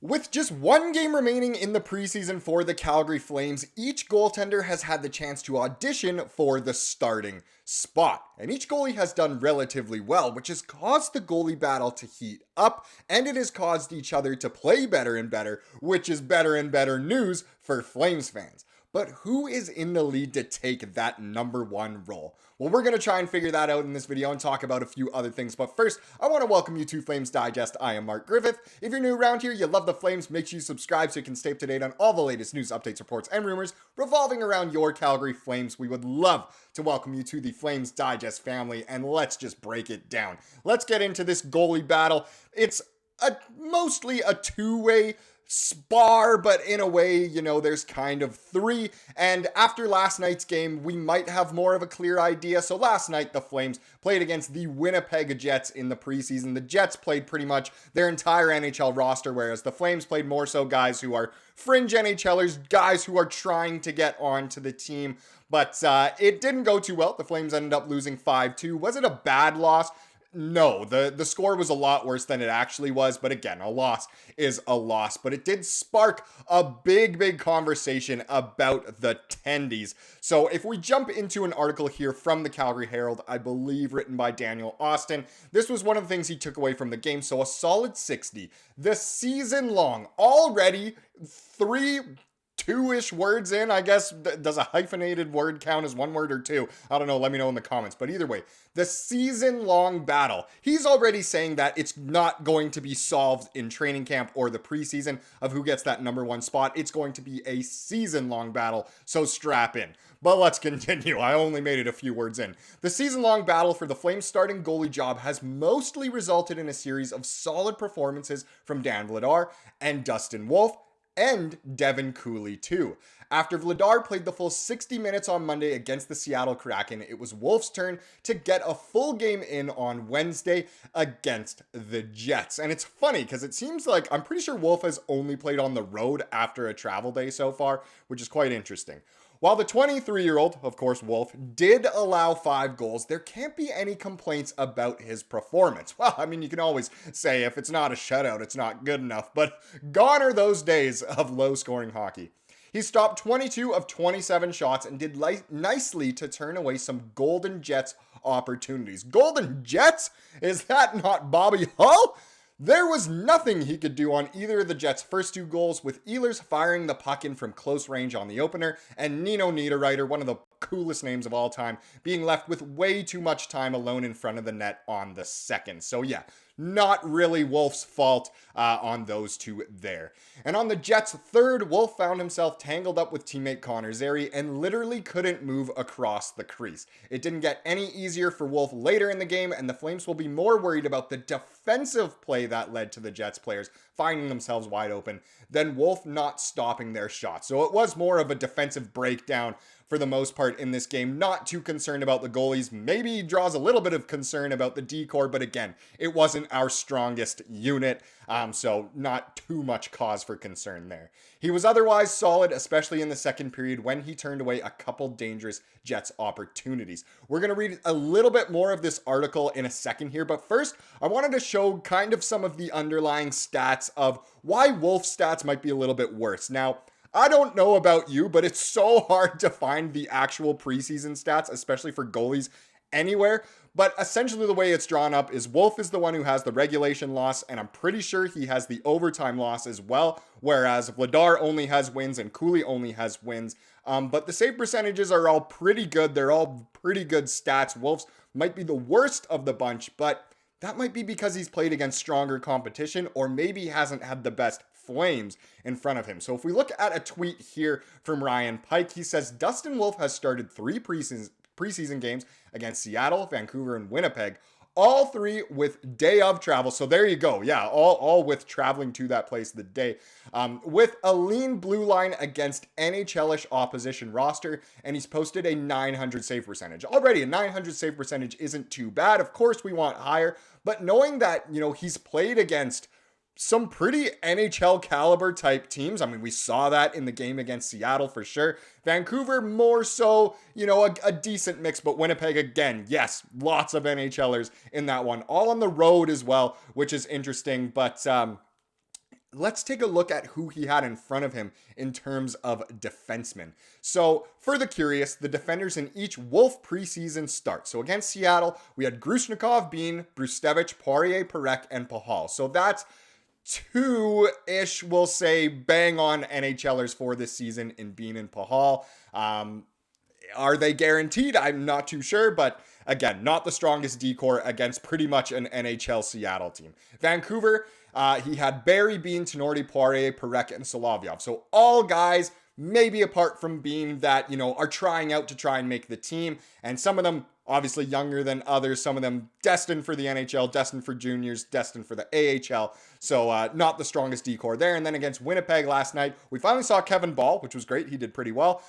With just one game remaining in the preseason for the Calgary Flames, each goaltender has had the chance to audition for the starting spot. And each goalie has done relatively well, which has caused the goalie battle to heat up, and it has caused each other to play better and better, which is better and better news for Flames fans. But who is in the lead to take that number one role? Well, we're going to try and figure that out in this video and talk about a few other things. But first, I want to welcome you to Flames Digest. I am Mark Griffith. If you're new around here, you love the Flames, make sure you subscribe so you can stay up to date on all the latest news, updates, reports, and rumors revolving around your Calgary Flames. We would love to welcome you to the Flames Digest family, and let's just break it down. Let's get into this goalie battle. It's mostly a two-way spar, but in a way, there's kind of three. And after last night's game, we might have more of a clear idea. So last night, the Flames played against the Winnipeg Jets in the preseason. The Jets played pretty much their entire NHL roster, whereas the Flames played more so guys who are fringe NHLers, guys who are trying to get onto the team. But it didn't go too well. The Flames ended up losing 5-2. Was it a bad loss? No, the score was a lot worse than it actually was, but again, a loss is a loss. But it did spark a big conversation about the tendies. So if we jump into an article here from the Calgary Herald, I believe written by Daniel Austin, this was one of the things he took away from the game. So a solid 60, the season long, already 2-ish words in, I guess. Does a hyphenated word count as one word or two? I don't know, let me know in the comments. But either way, the season-long battle. He's already saying that it's not going to be solved in training camp or the preseason of who gets that number one spot. It's going to be a season-long battle, so strap in. But let's continue. I only made it a few words in. The season-long battle for the Flames starting goalie job has mostly resulted in a series of solid performances from Dan Vladar and Dustin Wolf, and Devin Cooley too. After Vladar played the full 60 minutes on Monday against the Seattle Kraken, it was Wolf's turn to get a full game in on Wednesday against the Jets. And it's funny because it seems like I'm pretty sure Wolf has only played on the road after a travel day so far, which is quite interesting. While the 23-year-old, of course, Wolf, did allow 5 goals, there can't be any complaints about his performance. Well, I mean, you can always say if it's not a shutout, it's not good enough, but gone are those days of low-scoring hockey. He stopped 22 of 27 shots and did nicely to turn away some Golden Jets opportunities. Golden Jets? Is that not Bobby Hull? There was nothing he could do on either of the Jets' first 2 goals, with Ehlers firing the puck in from close range on the opener, and Nino Niederreiter, one of the coolest names of all time, being left with way too much time alone in front of the net on the second. So yeah, not really Wolf's fault on those two there. And on the Jets' third, Wolf found himself tangled up with teammate Connor Zary and literally couldn't move across the crease. It didn't get any easier for Wolf later in the game, and the Flames will be more worried about the defensive play that led to the Jets players finding themselves wide open than Wolf not stopping their shots. So it was more of a defensive breakdown for the most part in this game. Not too concerned about the goalies. Maybe draws a little bit of concern about the D-corps, but again, it wasn't our strongest unit, so not too much cause for concern there. He was otherwise solid, especially in the second period when he turned away a couple dangerous Jets opportunities. We're going to read a little bit more of this article in a second here, but first, I wanted to show kind of some of the underlying stats of why Wolf's stats might be a little bit worse. Now, I don't know about you, but it's so hard to find the actual preseason stats, especially for goalies anywhere. But essentially the way it's drawn up is Wolf is the one who has the regulation loss, and I'm pretty sure he has the overtime loss as well, whereas Vladar only has wins and Cooley only has wins. But the save percentages are all pretty good. They're all pretty good stats. Wolf's might be the worst of the bunch, but that might be because he's played against stronger competition, or maybe he hasn't had the best Flames in front of him. So if we look at a tweet here from Ryan Pike, he says Dustin Wolf has started 3 preseason games against Seattle, Vancouver, and Winnipeg, all 3 with day of travel. So there you go. Yeah, all with traveling to that place the day. With a lean blue line against NHL-ish opposition roster, and he's posted a 900 save percentage. Already a 900 save percentage isn't too bad. Of course we want higher, but knowing that, he's played against some pretty NHL caliber type teams. I mean, we saw that in the game against Seattle for sure. Vancouver more so, a decent mix, but Winnipeg again, yes, lots of NHLers in that one. All on the road as well, which is interesting, but let's take a look at who he had in front of him in terms of defensemen. So, for the curious, the defenders in each Wolf preseason start. So, against Seattle, we had Grushnikov, Bean, Brustevich, Poirier, Parekh, and Pahal. So, that's two-ish, we'll say, bang-on NHLers for this season in Bean and Pahal. Are they guaranteed? I'm not too sure, but again, not the strongest decor against pretty much an NHL Seattle team. Vancouver, he had Barrie, Bean, Tenorti, Poirier, Parekh, and Solovyov. So all guys, maybe apart from Bean, that, are trying out to try and make the team. And some of them obviously younger than others. Some of them destined for the NHL, destined for juniors, destined for the AHL. So not the strongest decor there. And then against Winnipeg last night, we finally saw Kevin Ball, which was great. He did pretty well.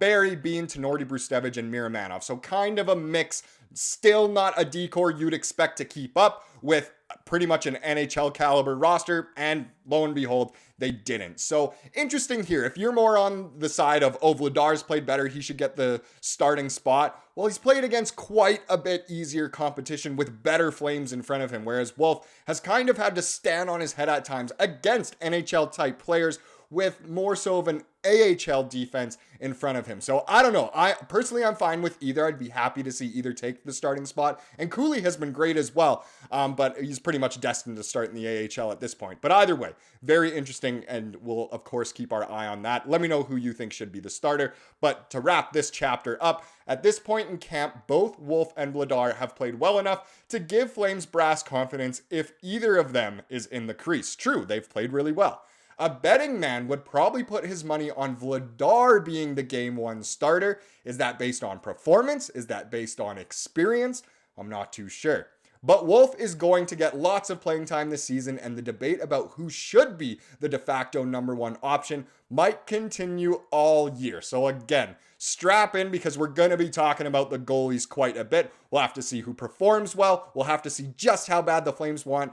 Barrie, Bean, Tenorti, Brustevich, and Miramanov. So kind of a mix. Still not a decor you'd expect to keep up with pretty much an NHL caliber roster, and lo and behold, they didn't. So interesting here. If you're more on the side of, Vladar's played better, he should get the starting spot. Well, he's played against quite a bit easier competition with better Flames in front of him, whereas Wolf has kind of had to stand on his head at times against NHL type players with more so of an AHL defense in front of him. So I don't know. I'm fine with either. I'd be happy to see either take the starting spot. And Cooley has been great as well, but he's pretty much destined to start in the AHL at this point. But either way, very interesting, and we'll of course keep our eye on that. Let me know who you think should be the starter. But to wrap this chapter up, at this point in camp, both Wolf and Vladar have played well enough to give Flames brass confidence if either of them is in the crease. True, they've played really well. A betting man would probably put his money on Vladar being the game one starter. Is that based on performance? Is that based on experience? I'm not too sure. But Wolf is going to get lots of playing time this season, and the debate about who should be the de facto number one option might continue all year. So again, strap in because we're going to be talking about the goalies quite a bit. We'll have to see who performs well. We'll have to see just how bad the Flames want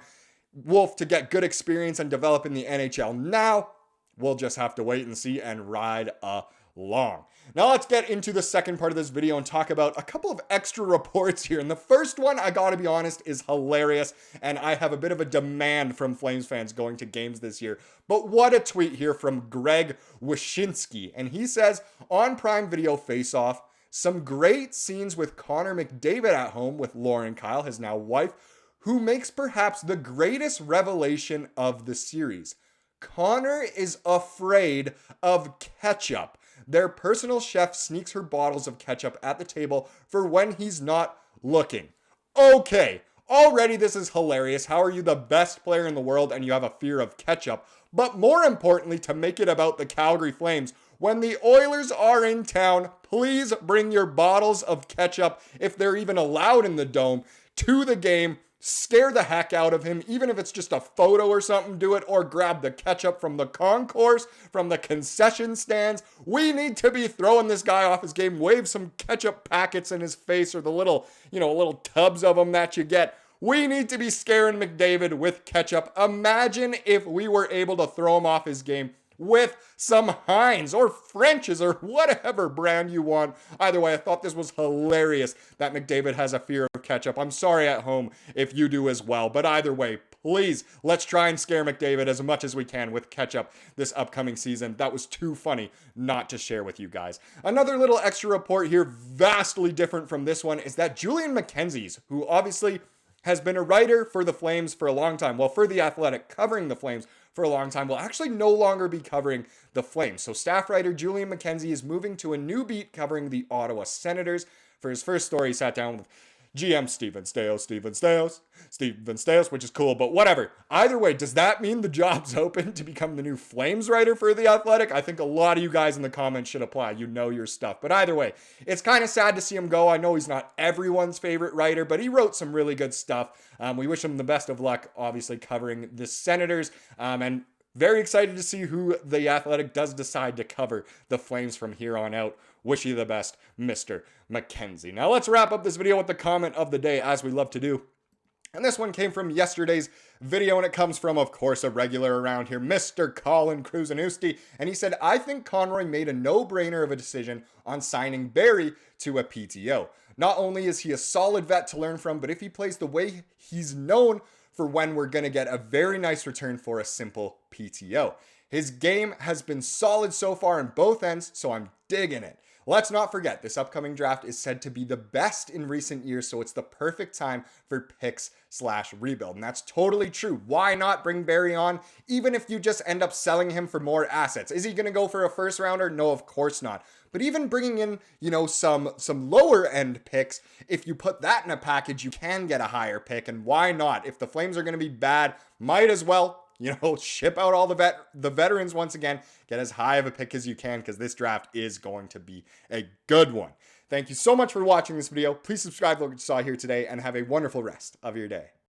Wolf to get good experience and develop in the NHL. Now, we'll just have to wait and see and ride along. Now let's get into the second part of this video and talk about a couple of extra reports here. And the first one, I gotta be honest, is hilarious. And I have a bit of a demand from Flames fans going to games this year. But what a tweet here from Greg Wyshynski. And he says, on Prime Video Face-Off, some great scenes with Connor McDavid at home with Lauren Kyle, his now wife, who makes perhaps the greatest revelation of the series. Connor is afraid of ketchup. Their personal chef sneaks her bottles of ketchup at the table for when he's not looking. Okay, already this is hilarious. How are you the best player in the world and you have a fear of ketchup? But more importantly, to make it about the Calgary Flames, when the Oilers are in town, please bring your bottles of ketchup, if they're even allowed in the dome, to the game. Scare the heck out of him, even if it's just a photo or something, do it, or grab the ketchup from the concourse, from the concession stands. We need to be throwing this guy off his game. Wave some ketchup packets in his face, or the little tubs of them that you get. We need to be scaring McDavid with ketchup. Imagine if we were able to throw him off his game with some Heinz or French's or whatever brand you want. Either way, I thought this was hilarious that McDavid has a fear of ketchup. I'm sorry at home if you do as well. But either way, please, let's try and scare McDavid as much as we can with ketchup this upcoming season. That was too funny not to share with you guys. Another little extra report here, vastly different from this one, is that Julian McKenzie's, who obviously has been a writer for the Flames for a long time, well, for The Athletic, covering the Flames for a long time, will actually no longer be covering the Flames. So staff writer Julian McKenzie is moving to a new beat covering the Ottawa Senators. For his first story, he sat down with GM Steven Stais, which is cool, but whatever. Either way, does that mean the job's open to become the new Flames writer for The Athletic? I think a lot of you guys in the comments should apply. You know your stuff. But either way, it's kind of sad to see him go. I know he's not everyone's favorite writer, but he wrote some really good stuff. We wish him the best of luck, obviously, covering the Senators. And very excited to see who The Athletic does decide to cover the Flames from here on out. Wish you the best, Mr. McKenzie. Now let's wrap up this video with the comment of the day, as we love to do. And this one came from yesterday's video, and it comes from, of course, a regular around here, Mr. Colin Kruzanowski. And he said, I think Conroy made a no-brainer of a decision on signing Barrie to a PTO. Not only is he a solid vet to learn from, but if he plays the way he's known, for when we're going to get a very nice return for a simple PTO. His game has been solid so far in both ends, so I'm digging it. Let's not forget, this upcoming draft is said to be the best in recent years, so it's the perfect time for picks/rebuild. And that's totally true. Why not bring Barrie on, even if you just end up selling him for more assets? Is he going to go for a first rounder? No, of course not. But even bringing in, some lower end picks, if you put that in a package, you can get a higher pick. And why not? If the Flames are going to be bad, might as well ship out all the veterans once again, get as high of a pick as you can, because this draft is going to be a good one. Thank you so much for watching this video. Please subscribe to what you saw here today, and have a wonderful rest of your day.